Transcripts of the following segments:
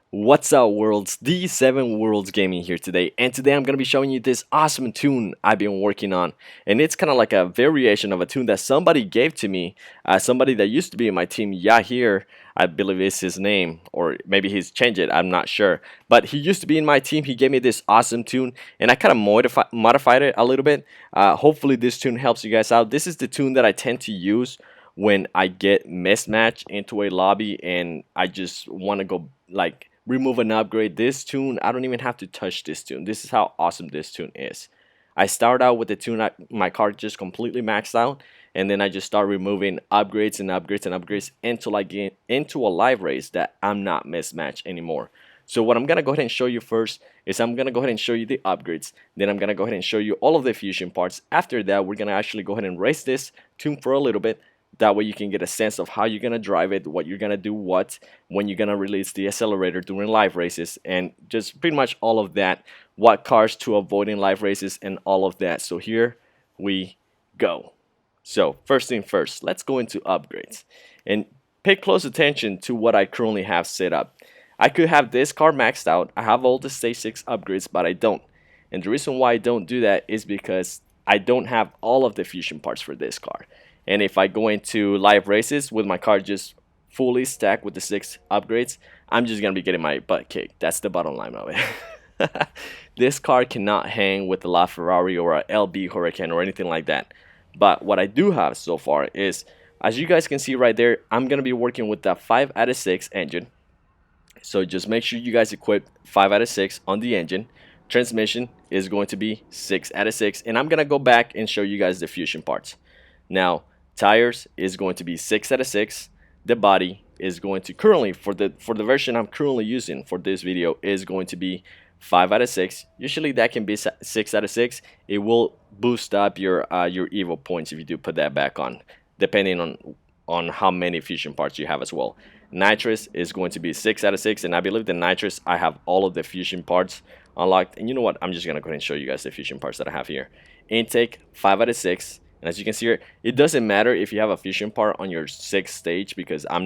What's up, worlds? D7 Worlds Gaming here today, and today I'm going to be showing you this awesome tune I've been working on. And it's kind of like a variation of a tune that somebody gave to me, somebody that used to be in my team, Yahir, I believe is his name, or maybe he's changed it, I'm not sure. But he used to be in my team, he gave me this awesome tune, and I kind of modified it a little bit. Hopefully this tune helps you guys out. This is the tune that I tend to use when I get mismatched into a lobby and I just want to go like remove an upgrade. This tune, I don't even have to touch this tune. This is how awesome this tune is. I start out with the tune, my card just completely maxed out, and then I just start removing upgrades and upgrades and upgrades until I get into a live race that I'm not mismatched anymore. So what I'm going to go ahead and show you first is I'm going to go ahead and show you the upgrades. Then I'm going to go ahead and show you all of the fusion parts. After that, we're going to actually go ahead and race this tune for a little bit. That way you can get a sense of how you're going to drive it, what you're going to do, when you're going to release the accelerator during live races, and just pretty much all of that, what cars to avoid in live races and all of that. So here we go. So first thing first, let's go into upgrades and pay close attention to what I currently have set up. I could have this car maxed out. I have all the stage 6 upgrades, but I don't. And the reason why I don't do that is because I don't have all of the fusion parts for this car. And if I go into live races with my car just fully stacked with the 6 upgrades, I'm just going to be getting my butt kicked. That's the bottom line of it. This car cannot hang with a LaFerrari or a LB Huracan or anything like that. But what I do have so far is, as you guys can see right there, I'm going to be working with the 5 out of 6 engine. So just make sure you guys equip 5 out of 6 on the engine. Transmission is going to be 6 out of 6. And I'm going to go back and show you guys the fusion parts. Now, tires is going to be 6 out of 6. The body is going to currently, for the version I'm currently using for this video, is going to be 5 out of 6. Usually that can be 6 out of 6. It will boost up your Evo points if you do put that back on, depending on how many fusion parts you have as well. Nitrous is going to be 6 out of 6, and I believe the nitrous, I have all of the fusion parts unlocked. And you know what? I'm just going to go ahead and show you guys the fusion parts that I have here. Intake, 5 out of 6. And as you can see here, it doesn't matter if you have a fusion part on your 6th stage because I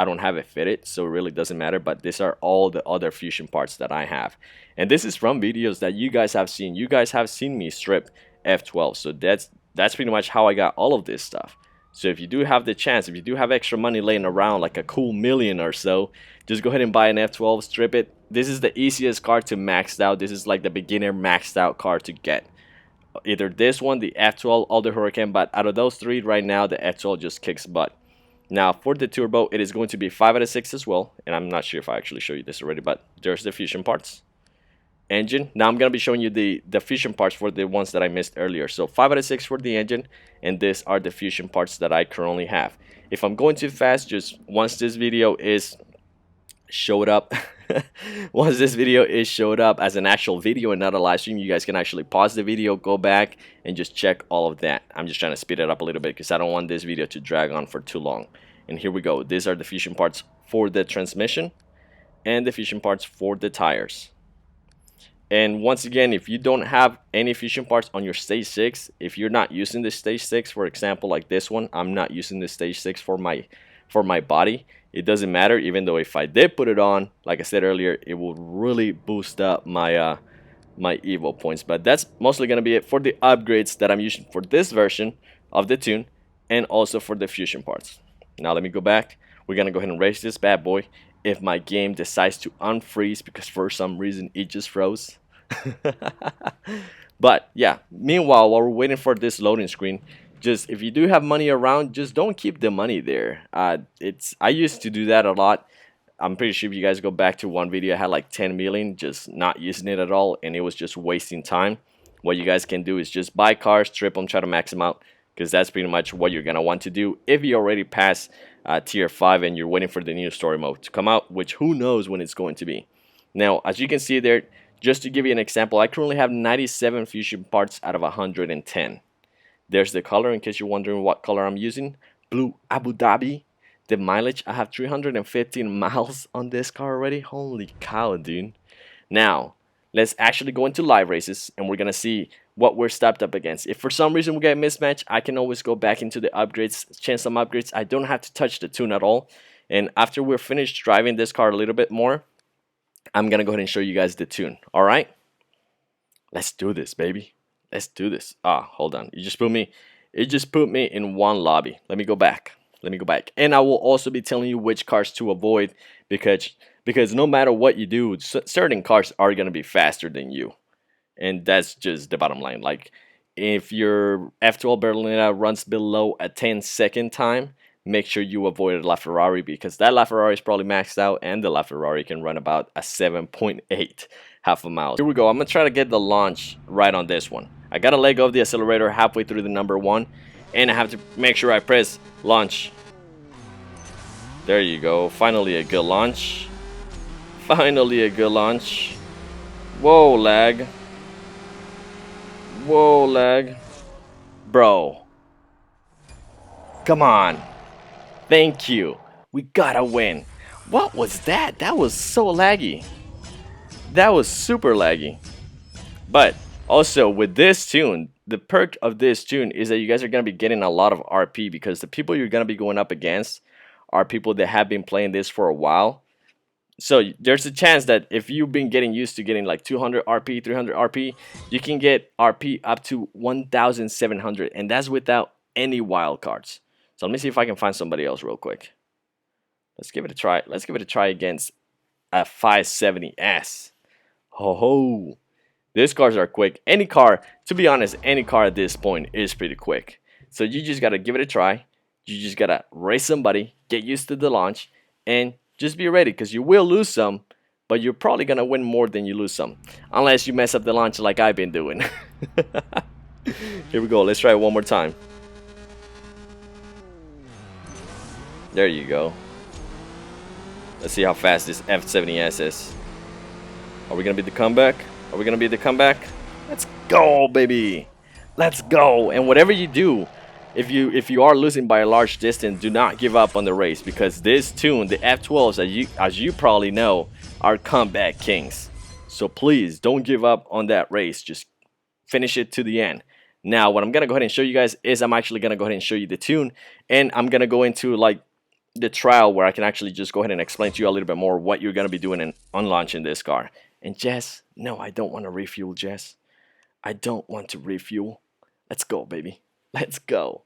don't have it fitted, so it really doesn't matter. But these are all the other fusion parts that I have. And this is from videos that you guys have seen. You guys have seen me strip F12. So that's pretty much how I got all of this stuff. So if you do have the chance, if you do have extra money laying around, like a cool million or so, just go ahead and buy an F12, strip it. This is the easiest car to max out. This is like the beginner maxed out car to get. Either this one, the F12, or the Huracan, but out of those 3 right now, the F12 just kicks butt. Now for the turbo, it is going to be 5 out of 6 as well, and I'm not sure if I actually showed you this already, but there's the fusion parts. Engine, now I'm going to be showing you the fusion parts for the ones that I missed earlier. So 5 out of 6 for the engine, and these are the fusion parts that I currently have. If I'm going too fast, just once this video is showed up once this video is showed up as an actual video and not a live stream, you guys can actually pause the video, go back, and just check all of that. I'm just trying to speed it up a little bit because I don't want this video to drag on for too long. And here we go. These are the fusion parts for the transmission and the fusion parts for the tires. And once again, if you don't have any fusion parts on your stage 6, if you're not using the stage 6, for example, like this one, I'm not using the stage 6 for my body. It doesn't matter, even though if I did put it on, like I said earlier, it will really boost up my my Evo points. But that's mostly going to be it for the upgrades that I'm using for this version of the tune, and also for the fusion parts. Now let me go back. We're going to go ahead and race this bad boy. If my game decides to unfreeze because for some reason it just froze. But yeah, meanwhile, while we're waiting for this loading screen, just if you do have money around, just don't keep the money there. I used to do that a lot. I'm pretty sure if you guys go back to one video, I had like 10 million just not using it at all, and it was just wasting time. What you guys can do is just buy cars, strip them, try to max them out, because that's pretty much what you're gonna want to do if you already passed tier 5 and you're waiting for the new story mode to come out, which who knows when it's going to be. Now, as you can see there, just to give you an example, I currently have 97 fusion parts out of 110. There's the color, in case you're wondering what color I'm using. Blue Abu Dhabi. The mileage, I have 315 miles on this car already. Holy cow, dude. Now, let's actually go into live races, and we're going to see what we're stacked up against. If for some reason we get a mismatch, I can always go back into the upgrades, change some upgrades. I don't have to touch the tune at all. And after we're finished driving this car a little bit more, I'm gonna go ahead and show you guys the tune. All right, let's do this, baby. Let's do this. Ah, hold on. It just put me in one lobby. Let me go back. Let me go back. And I will also be telling you which cars to avoid because no matter what you do, certain cars are gonna be faster than you, and that's just the bottom line. Like if your F12 Berlina runs below a 10-second time, make sure you avoid a LaFerrari because that LaFerrari is probably maxed out, and the LaFerrari can run about a 7.8 half a mile. Here we go. I'm gonna try to get the launch right on this one. I gotta let go of the accelerator halfway through the number one, and I have to make sure I press launch. There you go. Finally a good launch. Finally a good launch. Whoa, lag. Whoa, lag. Bro. Come on. Thank you. We gotta win. What was that? That was so laggy. That was super laggy. But also with this tune, the perk of this tune is that you guys are going to be getting a lot of RP because the people you're going to be going up against are people that have been playing this for a while. So there's a chance that if you've been getting used to getting like 200 RP, 300 RP, you can get RP up to 1,700, and that's without any wild cards. So let me see if I can find somebody else real quick. Let's give it a try. Let's give it a try against a 570S. Ho ho. These cars are quick. Any car, to be honest, any car at this point is pretty quick. So you just gotta give it a try. You just gotta race somebody, get used to the launch, and just be ready because you will lose some, but you're probably gonna win more than you lose some. Unless you mess up the launch like I've been doing. Here we go. Let's try it one more time. There you go. Let's see how fast this F70S is. Are we gonna beat the comeback? Are we gonna beat the comeback? Let's go, baby. Let's go. And whatever you do, if you are losing by a large distance, do not give up on the race because this tune, the F12s, as you probably know, are comeback kings. So please don't give up on that race. Just finish it to the end. Now, what I'm gonna go ahead and show you guys is I'm actually gonna go ahead and show you the tune, and I'm gonna go into like the trial where I can actually just go ahead and explain to you a little bit more what you're gonna be doing on launching this car. And Jess, no, I don't want to refuel, Jess. I don't want to refuel. Let's go, baby. Let's go.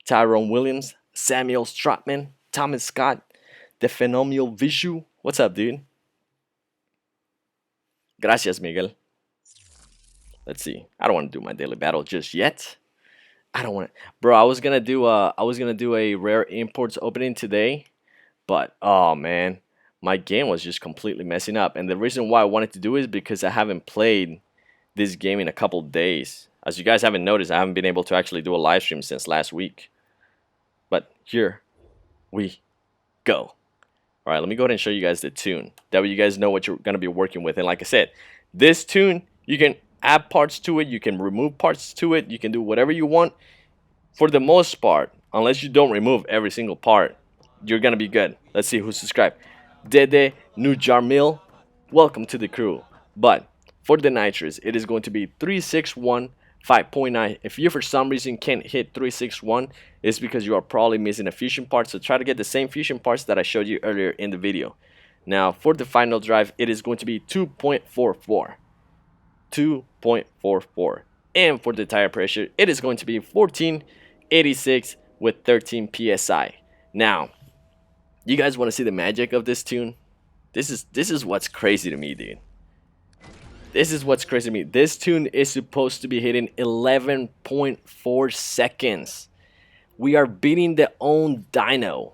Tyrone Williams, Samuel Stratman, Thomas Scott, the phenomenal Vishu. What's up, dude? Gracias, Miguel. Let's see. I don't want to do my daily battle just yet. I don't want to. Bro, I was gonna do a rare imports opening today, but oh man. My game was just completely messing up, and the reason why I wanted to do it is because I haven't played this game in a couple days. As you guys haven't noticed, I haven't been able to actually do a live stream since last week. But here we go. All right, let me go ahead and show you guys the tune. That way you guys know what you're going to be working with. And like I said, this tune, you can add parts to it, you can remove parts to it, you can do whatever you want. For the most part, unless you don't remove every single part, you're going to be good. Let's see who's subscribed. Dede Nujarmil, welcome to the crew. But for the nitrous, it is going to be 361 5.9. If you for some reason can't hit 361, it's because you are probably missing a fusion part. So try to get the same fusion parts that I showed you earlier in the video. Now for the final drive, it is going to be 2.44. 2.44. And for the tire pressure, it is going to be 1486 with 13 psi. Now, you guys want to see the magic of this tune? This is what's crazy to me, dude. This is what's crazy to me. This tune is supposed to be hitting 11.4 seconds. We are beating the own dyno.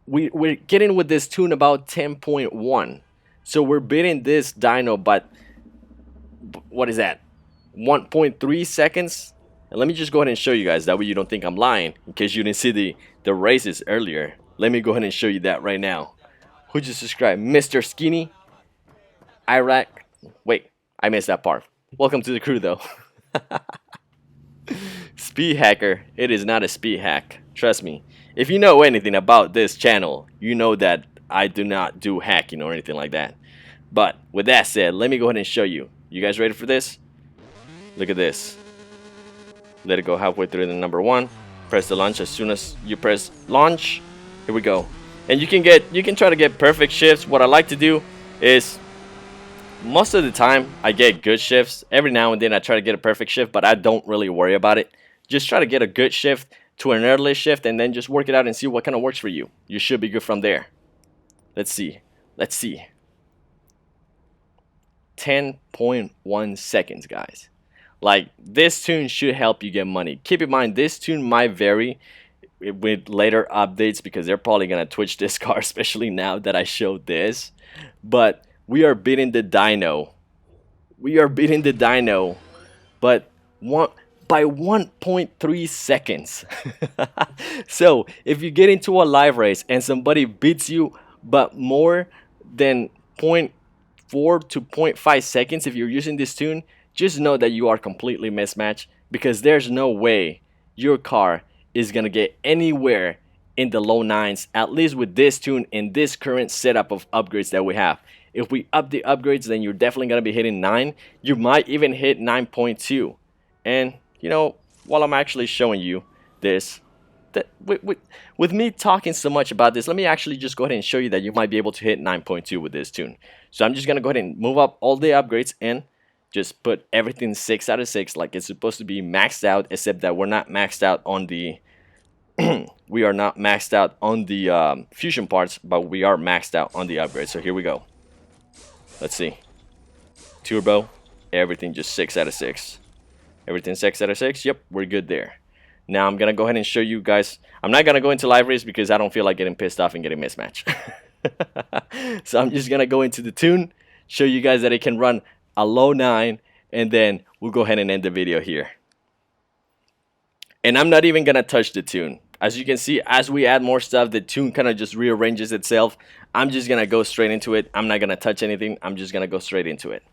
We're getting with this tune about 10.1. So we're beating this dyno, but what is that? 1.3 seconds? And let me just go ahead and show you guys. That way you don't think I'm lying. In case you didn't see the races earlier. Let me go ahead and show you that right now. Who just subscribed? Mr. Skinny. Iraq. Wait, I missed that part. Welcome to the crew, though. Speed hacker. It is not a speed hack. Trust me. If you know anything about this channel, you know that I do not do hacking or anything like that. But with that said, let me go ahead and show you. You guys ready for this? Look at this. Let it go halfway through the number one. Press the launch as soon as you press launch. Here we go. And you can try to get perfect shifts. What I like to do is most of the time I get good shifts. Every now and then I try to get a perfect shift, but I don't really worry about it. Just try to get a good shift to an early shift and then just work it out and see what kind of works for you. You should be good from there. Let's see. Let's see. 10.1 seconds, guys. Like, this tune should help you get money. Keep in mind, this tune might vary with later updates because they're probably gonna twitch this car, especially now that I showed this. But we are beating the dyno. We are beating the dyno, but by 1.3 seconds. So if you get into a live race and somebody beats you but more than 0.4 to 0.5 seconds, if you're using this tune, just know that you are completely mismatched, because there's no way your car is gonna get anywhere in the low nines, at least with this tune and this current setup of upgrades that we have. If we up the upgrades, then you're definitely gonna be hitting 9. You might even hit 9.2. And you know, while I'm actually showing you this, that with me talking so much about this, let me actually just go ahead and show you that you might be able to hit 9.2 with this tune. So I'm just gonna go ahead and move up all the upgrades and just put everything 6 out of 6 like it's supposed to be maxed out, except that we're not maxed out on the we are not maxed out on the fusion parts, but we are maxed out on the upgrades. So here we go. Let's see. Turbo, everything just 6 out of 6. Everything 6 out of 6. Yep, we're good there. Now I'm gonna go ahead and show you guys. I'm not gonna go into live race because I don't feel like getting pissed off and getting mismatched. So I'm just gonna go into the tune, show you guys that it can run a low 9, and then we'll go ahead and end the video here. And I'm not even gonna touch the tune. As you can see, as we add more stuff, the tune kind of just rearranges itself. I'm just gonna go straight into it. I'm not gonna touch anything. I'm just gonna go straight into it.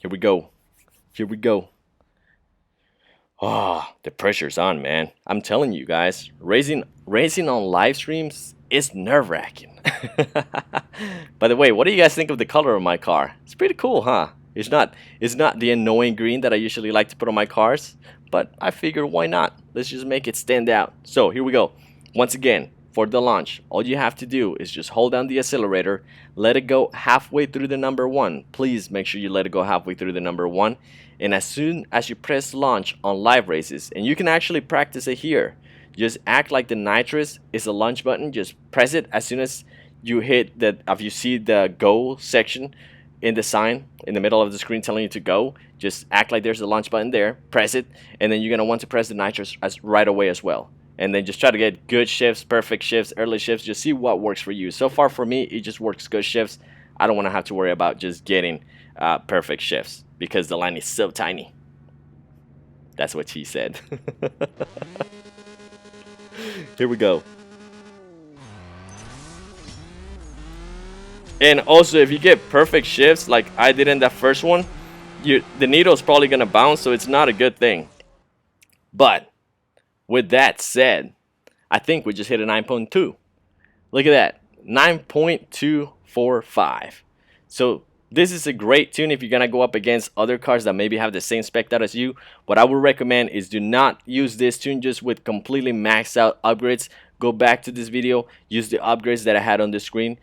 Here we go. Here we go. Oh, the pressure's on, man. I'm telling you guys, racing on live streams is nerve-wracking. By the way, what do you guys think of the color of my car? It's pretty cool, huh? It's not the annoying green that I usually like to put on my cars, but I figured why not? Let's just make it stand out. So here we go. Once again, for the launch, all you have to do is just hold down the accelerator, let it go halfway through the number 1. Please make sure you let it go halfway through the number 1. And as soon as you press launch on live races, and you can actually practice it here, just act like the nitrous is a launch button. Just press it as soon as you hit that. If you see the go section in the sign in the middle of the screen telling you to go, just act like there's a launch button there, press it, and then you're gonna want to press the nitrous right away as well. And then just try to get good shifts, perfect shifts, early shifts. Just see what works for you. So far for me, it just works good shifts. I don't want to have to worry about just getting perfect shifts because the line is so tiny. That's what she said. Here we go. And also, if you get perfect shifts like I did in that first one, the needle is probably gonna bounce, so it's not a good thing. But with that said, I think we just hit a 9.2. Look at that, 9.245. So this is a great tune if you're gonna go up against other cars that maybe have the same spec out as you. What I would recommend is do not use this tune just with completely maxed out upgrades. Go back to this video, use the upgrades that I had on the screen,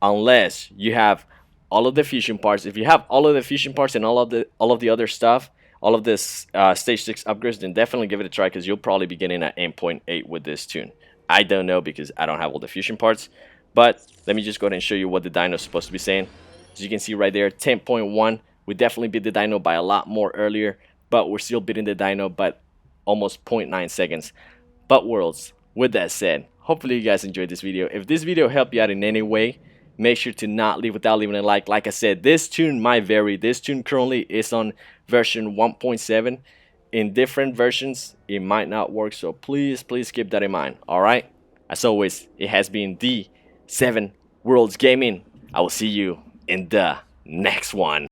unless you have all of the fusion parts. If you have all of the fusion parts and all of the other stuff, all of this stage 6 upgrades, then definitely give it a try, because you'll probably be getting at 8.8 with this tune. I don't know because I don't have all the fusion parts, but let me just go ahead and show you what the dyno is supposed to be saying. As you can see right there, 10.1. We definitely beat the dyno by a lot more earlier, but we're still beating the dyno by almost 0.9 seconds. But worlds, with that said, hopefully you guys enjoyed this video. If this video helped you out in any way, make sure to not leave without leaving a like. Like I said, this tune might vary. This tune currently is on version 1.7. In different versions, it might not work, so please keep that in mind. Alright? As always, it has been the 7 Worlds Gaming. I will see you in the next one.